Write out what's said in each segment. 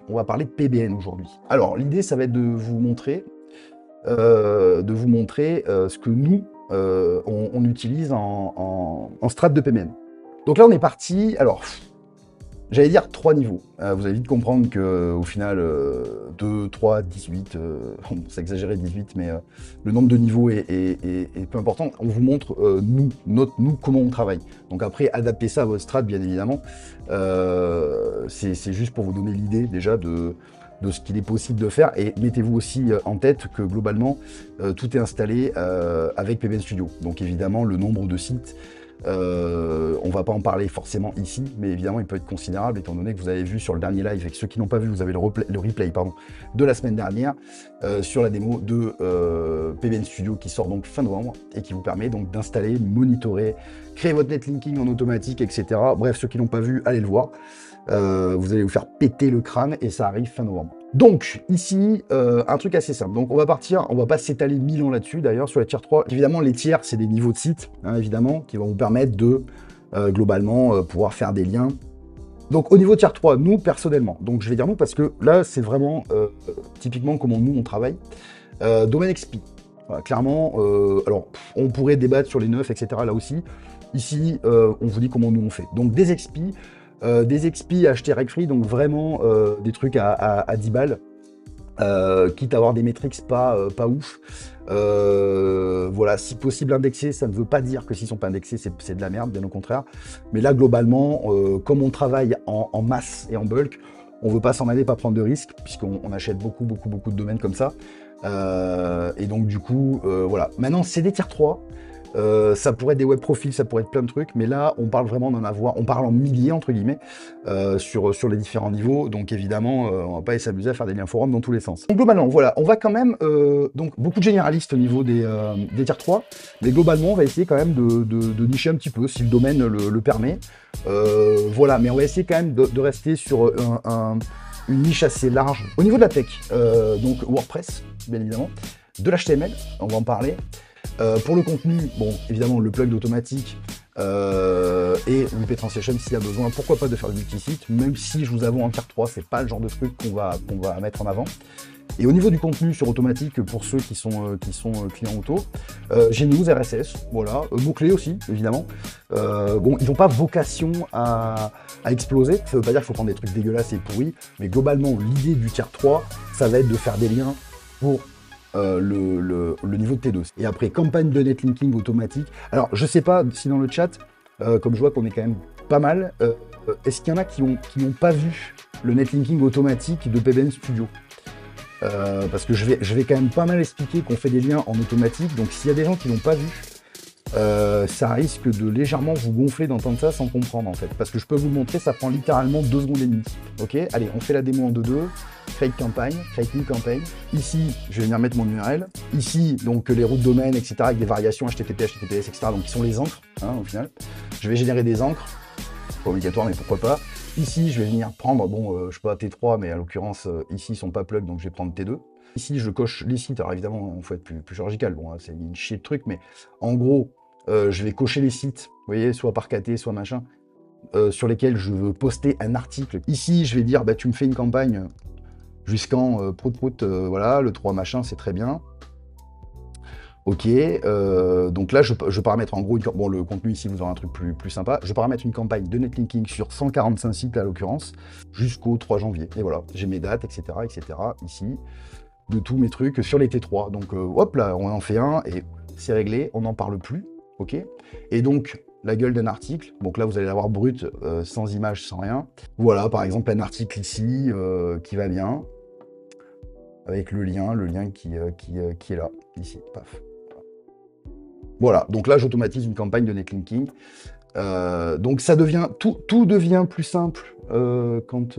On va parler de PBN aujourd'hui. Alors, l'idée, ça va être de vous montrer, ce que nous, on utilise en strat de PBN. Donc là, on est parti. Alors, j'allais dire 3 niveaux. Vous allez vite comprendre qu'au final, 2, 3, 18, on s'exagérait 18, mais le nombre de niveaux est peu important. On vous montre, nous, comment on travaille. Donc après, adaptez ça à votre strat, bien évidemment. C'est juste pour vous donner l'idée, déjà, de ce qu'il est possible de faire. Et mettez-vous aussi en tête que, globalement, tout est installé avec PBN Studio. Donc évidemment, le nombre de sites... on va pas en parler forcément ici, mais évidemment il peut être considérable étant donné que vous avez vu sur le dernier live, et que ceux qui n'ont pas vu, vous avez le replay de la semaine dernière sur la démo de PBN Studio qui sort donc fin novembre et qui vous permet donc d'installer, monitorer, créer votre netlinking en automatique, etc. Bref, ceux qui n'ont pas vu, allez le voir. Vous allez vous faire péter le crâne et ça arrive fin novembre. Donc ici, un truc assez simple. Donc on va partir, on va pas s'étaler 1000 ans là-dessus d'ailleurs sur les tiers 3. Évidemment, les tiers, c'est des niveaux de site, hein, évidemment, qui vont vous permettre de globalement pouvoir faire des liens. Donc au niveau tiers 3, nous personnellement, donc je vais dire nous parce que là c'est vraiment typiquement comment nous on travaille. Domaine XP. Voilà, clairement, alors on pourrait débattre sur les 9, etc. là aussi. Ici, on vous dit comment nous on fait. Donc des XP achetés reg free, donc vraiment des trucs à 10 balles, quitte à avoir des métriques pas ouf. Voilà, si possible indexés, ça ne veut pas dire que s'ils sont pas indexés, c'est de la merde, bien au contraire. Mais là, globalement, comme on travaille en masse et en bulk, on veut pas s'en aller, pas prendre de risques, puisqu'on achète beaucoup de domaines comme ça. Et donc du coup, voilà. Maintenant, c'est des tiers 3. Ça pourrait être des web profils, ça pourrait être plein de trucs, mais là, on parle vraiment d'en avoir, on parle en milliers, entre guillemets, sur les différents niveaux, donc évidemment, on va pas s'amuser à faire des liens forums dans tous les sens. Donc globalement, voilà, on va quand même, donc beaucoup de généralistes au niveau des tiers 3, mais globalement, on va essayer quand même de nicher un petit peu, si le domaine le permet. Voilà, mais on va essayer quand même de rester sur une niche assez large. Au niveau de la tech, donc WordPress, bien évidemment, de l'HTML, on va en parler. Pour le contenu, bon, évidemment, le plug d'automatique et WP Translation s'il y a besoin, pourquoi pas de faire du multisite, même si je vous avoue en tiers 3, c'est pas le genre de truc qu'on va mettre en avant. Et au niveau du contenu sur automatique, pour ceux qui sont clients auto, GNews, RSS, voilà, mots-clés aussi, évidemment. Bon, ils n'ont pas vocation à exploser, ça veut pas dire qu'il faut prendre des trucs dégueulasses et pourris, mais globalement, l'idée du tiers 3, ça va être de faire des liens pour le niveau de T2. Et après, campagne de netlinking automatique. Alors, je sais pas si dans le chat, comme je vois qu'on est quand même pas mal, est-ce qu'il y en a qui n'ont pas vu le netlinking automatique de PBN Studio? Parce que je vais quand même pas mal expliquer qu'on fait des liens en automatique, donc s'il y a des gens qui l'ont pas vu, ça risque de légèrement vous gonfler d'entendre ça sans comprendre en fait. Parce que je peux vous le montrer, ça prend littéralement 2 secondes et demie. Ok, allez, on fait la démo en 2-2. Create campagne, create new campaign. Ici, je vais venir mettre mon URL. Ici, donc les routes domaines, etc. avec des variations HTTP, HTTPS, etc. Donc qui sont les encres, hein, au final. Je vais générer des encres. Pas obligatoire, mais pourquoi pas. Ici, je vais venir prendre, bon, je sais pas, T3, mais à l'occurrence, ici, ils sont pas plug, donc je vais prendre T2. Ici, je coche les sites. Alors évidemment, il faut être plus chirurgical. Bon, hein, c'est une chier de trucs, mais en gros, je vais cocher les sites, vous voyez, soit par KT, soit machin, sur lesquels je veux poster un article. Ici, je vais dire, bah, tu me fais une campagne jusqu'en prout, voilà, le 3 machin, c'est très bien. Ok, donc là, je paramètre en gros, bon, le contenu ici, vous aurez un truc plus sympa. Je paramètre une campagne de netlinking sur 145 sites, à l'occurrence, jusqu'au 3 janvier. Et voilà, j'ai mes dates, etc., ici, de tous mes trucs sur les T3. Donc, hop, là, on en fait un, et c'est réglé, on n'en parle plus, ok. Et donc, la gueule d'un article, donc là, vous allez l'avoir brut, sans image, sans rien. Voilà, par exemple, un article ici, qui va bien, avec le lien qui est là, ici, paf. Voilà, donc là j'automatise une campagne de netlinking. Donc ça devient, tout devient plus simple quand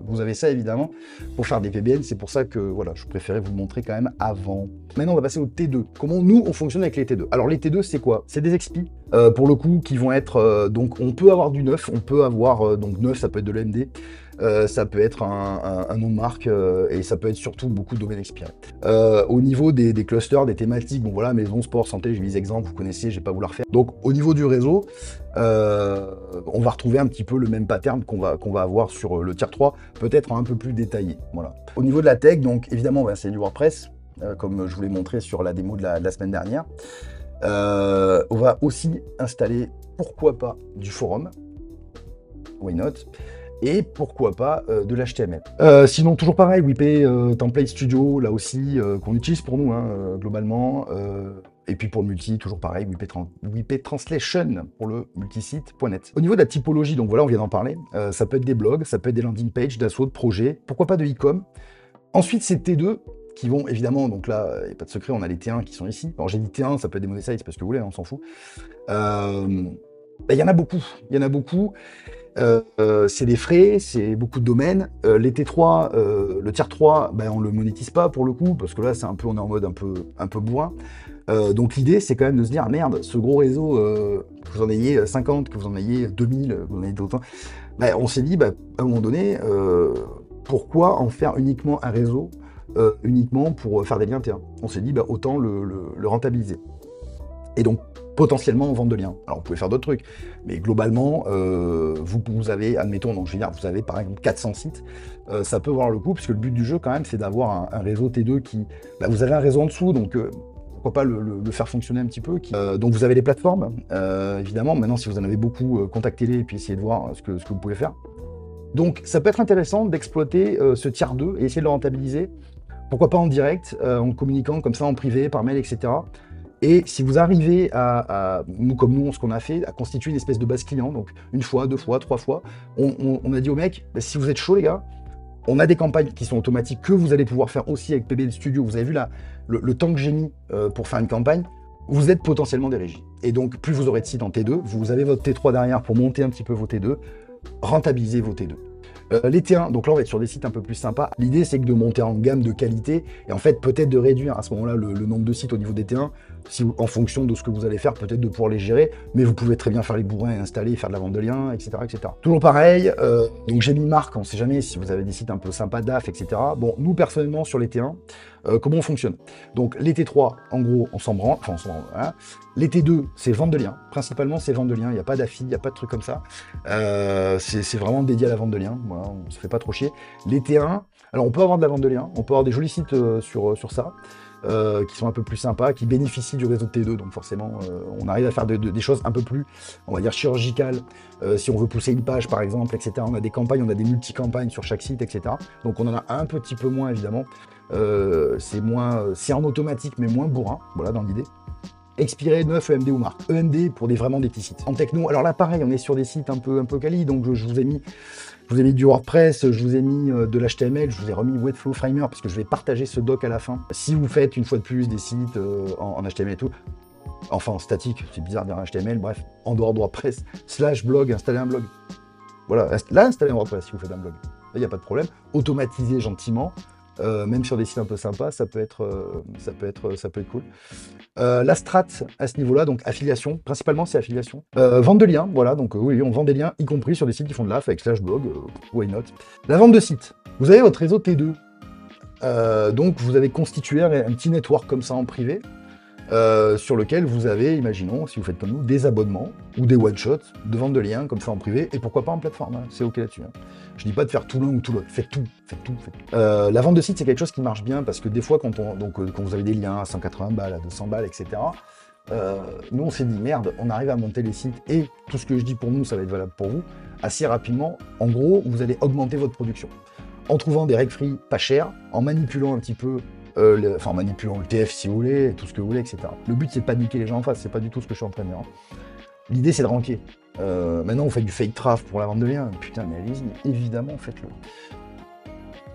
vous avez ça évidemment, pour faire des PBN, c'est pour ça que voilà, je préférais vous le montrer quand même avant. Maintenant on va passer au T2. Comment nous on fonctionne avec les T2? Alors les T2 c'est quoi? C'est des XP, pour le coup, qui vont être, donc on peut avoir du 9, on peut avoir, donc 9 ça peut être de l'MD, ça peut être un nom de marque, et ça peut être surtout beaucoup de domaines expirés. Au niveau des clusters, des thématiques, bon voilà, maison, sport, santé, j'ai mis des exemples, vous connaissez, je vais pas vous la refaire. Donc au niveau du réseau, on va retrouver un petit peu le même pattern qu'on va avoir sur le tier 3, peut-être un peu plus détaillé. Voilà. Au niveau de la tech, donc évidemment, c'est du WordPress, comme je vous l'ai montré sur la démo de la semaine dernière. On va aussi installer, pourquoi pas, du forum, why not, et pourquoi pas de l'HTML. Sinon, toujours pareil, WP Template Studio, là aussi, qu'on utilise pour nous, globalement. Et puis pour le multi, toujours pareil, WP Translation pour le multisite.net. Au niveau de la typologie, donc voilà, on vient d'en parler, ça peut être des blogs, ça peut être des landing pages, d'assaut, de projets, pourquoi pas de e-com. Ensuite, c'est T2 qui vont évidemment, donc là, il n'y a pas de secret, on a les T1 qui sont ici. Alors j'ai dit T1, ça peut être des money sites, parce que vous voulez, on s'en fout. Il y en a beaucoup, c'est des frais, c'est beaucoup de domaines. Les T3, le tier 3, on le monétise pas pour le coup, parce que là, c'est un peu, on est en mode un peu bourrin. Donc l'idée, c'est quand même de se dire, ah, merde, ce gros réseau, que vous en ayez 50, que vous en ayez 2000, que vous en ayez d'autant, on s'est dit, à un moment donné, pourquoi en faire uniquement un réseau, uniquement pour faire des liens T1? On s'est dit, autant le rentabiliser. Et donc, potentiellement, vendre de liens. Alors, vous pouvez faire d'autres trucs, mais globalement, vous avez, admettons, donc je veux dire, vous avez par exemple 400 sites, ça peut valoir le coup, puisque le but du jeu, quand même, c'est d'avoir un réseau T2 qui... vous avez un réseau en dessous, donc pourquoi pas le faire fonctionner un petit peu. Donc, vous avez les plateformes, évidemment. Maintenant, si vous en avez beaucoup, contactez-les et puis essayez de voir ce que vous pouvez faire. Donc, ça peut être intéressant d'exploiter ce tier 2 et essayer de le rentabiliser. Pourquoi pas en direct, en communiquant comme ça en privé, par mail, etc. Et si vous arrivez à nous, comme nous, ce qu'on a fait, à constituer une espèce de base client, donc une fois, deux fois, trois fois, on a dit aux mecs, si vous êtes chaud les gars, on a des campagnes qui sont automatiques que vous allez pouvoir faire aussi avec PBN Studio. Vous avez vu là, le temps que j'ai mis pour faire une campagne, vous êtes potentiellement des régies. Et donc, plus vous aurez de sites en T2, vous avez votre T3 derrière pour monter un petit peu vos T2, rentabiliser vos T2. Les T1, donc là on va être sur des sites un peu plus sympas. L'idée c'est que de monter en gamme de qualité et en fait peut-être de réduire à ce moment-là le nombre de sites au niveau des T1, en fonction de ce que vous allez faire, peut-être de pouvoir les gérer, mais vous pouvez très bien faire les bourrins et installer, faire de la vente de liens, etc. etc. Toujours pareil, donc j'ai mis une marque, on ne sait jamais si vous avez des sites un peu sympas, DAF, etc. Bon, nous personnellement sur les T1, comment on fonctionne? Donc les T3, en gros, on s'en branle, voilà. Les T2, c'est vente de liens. Principalement, c'est vente de liens. Il n'y a pas d'affi, il n'y a pas de truc comme ça. C'est vraiment dédié à la vente de liens. Voilà, on ne se fait pas trop chier. Les T1, alors on peut avoir de la vente de liens. On peut avoir des jolis sites sur ça, qui sont un peu plus sympas, qui bénéficient du réseau de T2. Donc forcément, on arrive à faire des choses un peu plus, on va dire, chirurgicales. Si on veut pousser une page, par exemple, etc. On a des campagnes, on a des multi-campagnes sur chaque site, etc. Donc on en a un petit peu moins, évidemment. C'est en automatique, mais moins bourrin, voilà, dans l'idée. Expiré, neuf, EMD ou marque. EMD pour vraiment des petits sites. En techno, alors là pareil, on est sur des sites un peu quali, donc je vous ai mis du WordPress, je vous ai mis de l'HTML, je vous ai remis Webflow Framer parce que je vais partager ce doc à la fin. Si vous faites une fois de plus des sites en HTML et tout, enfin en statique, c'est bizarre de dire HTML, bref, en dehors de WordPress, /blog, installez un blog. Voilà, là installez un WordPress si vous faites un blog. Là, il n'y a pas de problème. Automatisez gentiment. Même sur des sites un peu sympas, ça peut être cool. La strat à ce niveau-là, donc affiliation, principalement c'est affiliation. Vente de liens, voilà, donc oui, on vend des liens, y compris sur des sites qui font de l'AF avec /blog, why not. La vente de sites, vous avez votre réseau T2, donc vous avez constitué un petit network comme ça en privé, sur lequel vous avez, imaginons, si vous faites comme nous, des abonnements ou des one-shots de vente de liens comme ça en privé, et pourquoi pas en plateforme, hein, c'est ok là-dessus. Hein. Je dis pas de faire tout l'un ou tout l'autre, faites tout. La vente de site, c'est quelque chose qui marche bien, parce que des fois, quand vous avez des liens à 180 balles, à 200 balles, etc., nous on s'est dit, merde, on arrive à monter les sites, et tout ce que je dis pour nous, ça va être valable pour vous, assez rapidement. En gros, vous allez augmenter votre production, en trouvant des reg free pas chers, en manipulant un petit peu en manipulant le TF si vous voulez, tout ce que vous voulez, etc. Le but, c'est de pas niquer les gens en face, c'est pas du tout ce que je suis en train de dire. L'idée, c'est de ranker. Maintenant, vous faites du fake traf pour la vente de liens, putain, mais allez-y, évidemment, faites-le.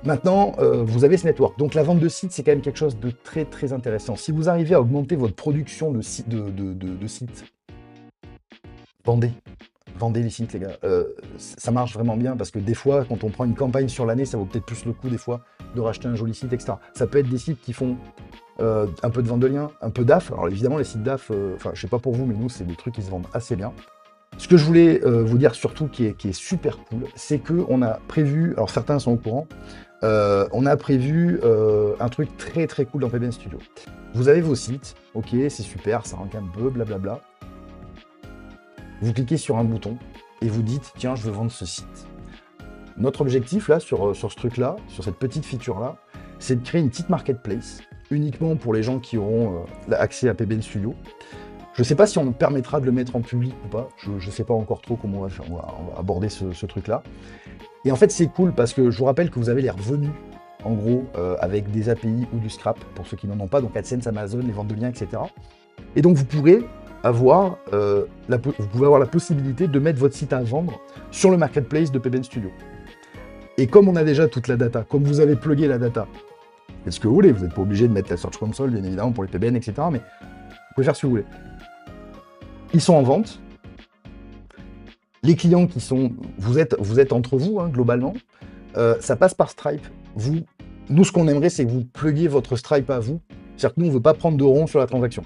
Maintenant, vous avez ce network. Donc, la vente de sites, c'est quand même quelque chose de très, très intéressant. Si vous arrivez à augmenter votre production de sites, vendez les sites, les gars. Ça marche vraiment bien, parce que des fois, quand on prend une campagne sur l'année, ça vaut peut-être plus le coup, des fois, de racheter un joli site, etc. Ça peut être des sites qui font un peu de vente de liens, un peu d'AF. Alors évidemment, les sites d'AF, je sais pas pour vous, mais nous, c'est des trucs qui se vendent assez bien. Ce que je voulais vous dire surtout qui est super cool, c'est qu'on a prévu, alors certains sont au courant, on a prévu un truc très très cool dans PBN Studio. Vous avez vos sites, ok, c'est super, ça rank un peu, blablabla. Vous cliquez sur un bouton et vous dites, tiens, je veux vendre ce site. Notre objectif là, sur ce truc-là, sur cette petite feature-là, c'est de créer une petite marketplace, uniquement pour les gens qui auront accès à PBN Studio. Je ne sais pas si on me permettra de le mettre en public ou pas, je ne sais pas encore trop comment on va faire, on va aborder ce truc-là. Et en fait, c'est cool parce que je vous rappelle que vous avez les revenus, en gros, avec des API ou du scrap, pour ceux qui n'en ont pas, donc AdSense, Amazon, les ventes de liens, etc. Et donc, vous pourrez avoir, la possibilité de mettre votre site à vendre sur le marketplace de PBN Studio. Et comme on a déjà toute la data, comme vous avez plugué la data, faites ce que vous voulez, vous n'êtes pas obligé de mettre la Search Console, bien évidemment, pour les PBN, etc. Mais vous pouvez faire ce que vous voulez. Ils sont en vente. Les clients qui sont... Vous êtes entre vous, hein, globalement. Ça passe par Stripe. Nous, ce qu'on aimerait, c'est que vous pluguiez votre Stripe à vous. C'est-à-dire que nous, on ne veut pas prendre de rond sur la transaction.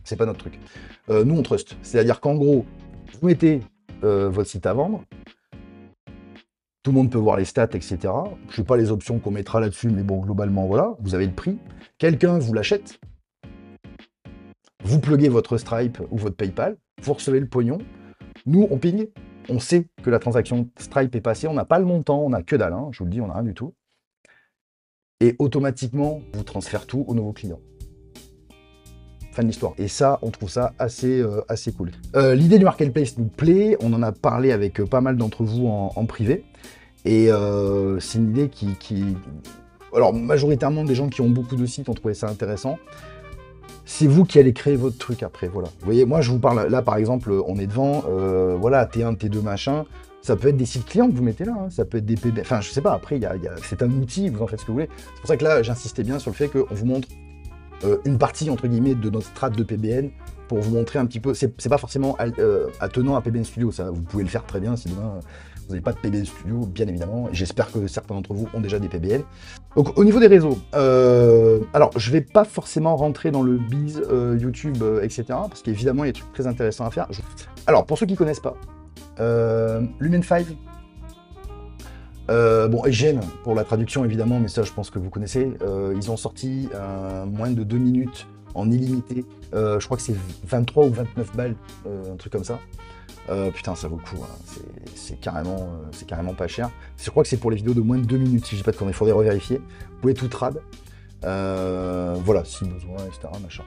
C'est pas notre truc. Nous, on trust. C'est-à-dire qu'en gros, vous mettez votre site à vendre. Tout le monde peut voir les stats, etc. Je ne sais pas les options qu'on mettra là-dessus, mais bon, globalement, voilà. Vous avez le prix. Quelqu'un vous l'achète. Vous pluguez votre Stripe ou votre PayPal. Vous recevez le pognon. Nous, on ping. On sait que la transaction Stripe est passée. On n'a pas le montant. On n'a que dalle. Hein, je vous le dis, on n'a rien du tout. Et automatiquement, vous transfère tout au nouveau client. Fin de l'histoire. Et ça, on trouve ça assez cool. L'idée du marketplace nous plaît. On en a parlé avec pas mal d'entre vous en privé. Et c'est une idée qui... Alors, majoritairement, des gens qui ont beaucoup de sites ont trouvé ça intéressant. C'est vous qui allez créer votre truc après, voilà. Vous voyez, moi, je vous parle, là, par exemple, on est devant, voilà, T1, T2, machin. Ça peut être des sites clients que vous mettez là, hein. Ça peut être des PB... Enfin, je sais pas, après, c'est un outil, vous en faites ce que vous voulez. C'est pour ça que là, j'insistais bien sur le fait qu'on vous montre une partie, entre guillemets, de notre strat de PBN pour vous montrer un petit peu... C'est pas forcément attenant à PBN Studio, ça. Vous pouvez le faire très bien si demain... Vous n'avez pas de PBN Studio, bien évidemment. J'espère que certains d'entre vous ont déjà des PBN. Donc, au niveau des réseaux, alors, je ne vais pas forcément rentrer dans le biz, YouTube, etc. Parce qu'évidemment, il y a des trucs très intéressants à faire. Alors, pour ceux qui ne connaissent pas, Lumen 5, bon, j'aime pour la traduction, évidemment, mais ça, je pense que vous connaissez. Ils ont sorti moins de 2 minutes en illimité. Je crois que c'est 23 ou 29 balles, un truc comme ça. Putain, ça vaut le coup, hein. C'est carrément pas cher. Je crois que c'est pour les vidéos de moins de 2 minutes, si je dis pas de conneries, il faudrait revérifier. Vous pouvez tout trad. Voilà, si besoin, etc. Machin.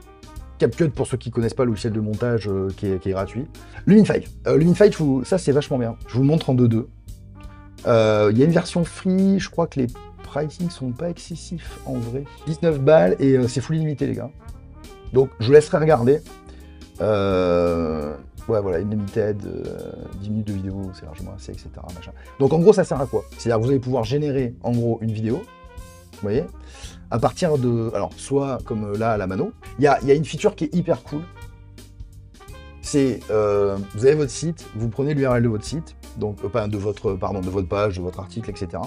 CapCut, pour ceux qui connaissent pas le logiciel de montage qui est gratuit. Lumen 5. Lumen 5, ça c'est vachement bien. Je vous le montre en 2.2. Il y a une version free, je crois que les pricing sont pas excessifs en vrai. 19 balles et c'est full illimité, les gars. Donc, je vous laisserai regarder. Ouais, voilà, Unlimited, 10 minutes de vidéo, c'est largement assez, etc. Machin. Donc, en gros, ça sert à quoi? C'est-à-dire que vous allez pouvoir générer, en gros, une vidéo, vous voyez, à partir de... Alors, soit comme là, à la mano, il y a une feature qui est hyper cool. C'est, vous avez votre site, vous prenez l'URL de votre site, donc, de votre page, de votre article, etc.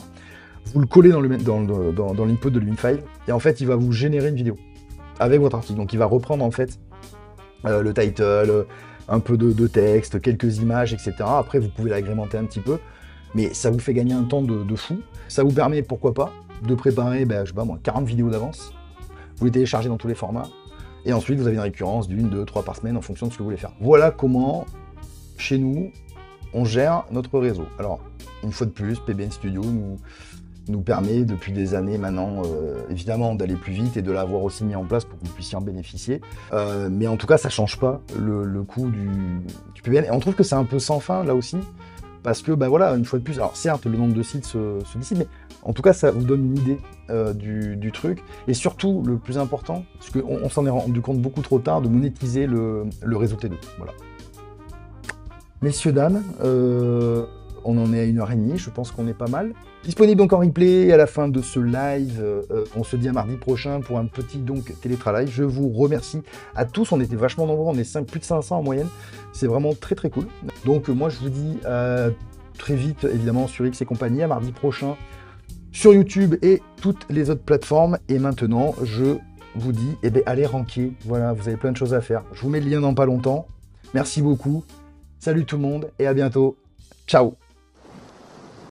Vous le collez dans l'input de Lumen5, et en fait, il va vous générer une vidéo avec votre article. Donc, il va reprendre, en fait, le title, un peu de texte, quelques images, etc. Après, vous pouvez l'agrémenter un petit peu, mais ça vous fait gagner un temps de fou. Ça vous permet, pourquoi pas, de préparer, je sais pas moi, 40 vidéos d'avance. Vous les téléchargez dans tous les formats, et ensuite, vous avez une récurrence d'1, 2, 3 par semaine en fonction de ce que vous voulez faire. Voilà comment, chez nous, on gère notre réseau. Alors, une fois de plus, PBN Studio nous permet depuis des années maintenant, évidemment, d'aller plus vite et de l'avoir aussi mis en place pour que vous puissiez en bénéficier. Mais en tout cas, ça ne change pas le coût du PBN. Et on trouve que c'est un peu sans fin, là aussi, parce que, voilà, une fois de plus, alors certes, le nombre de sites se décide, mais en tout cas, ça vous donne une idée du truc. Et surtout, le plus important, parce qu'on s'en est rendu compte beaucoup trop tard, de monétiser le réseau T2. Voilà. Messieurs, dames, on en est à 1h30, je pense qu'on est pas mal. Disponible donc en replay à la fin de ce live. On se dit à mardi prochain pour un petit donc télétravail. Je vous remercie à tous, on était vachement nombreux, on est plus de 500 en moyenne. C'est vraiment très très cool. Donc moi je vous dis très vite évidemment sur X et compagnie, à mardi prochain sur YouTube et toutes les autres plateformes. Et maintenant je vous dis, allez ranker, voilà, vous avez plein de choses à faire. Je vous mets le lien dans pas longtemps. Merci beaucoup. Salut tout le monde et à bientôt. Ciao.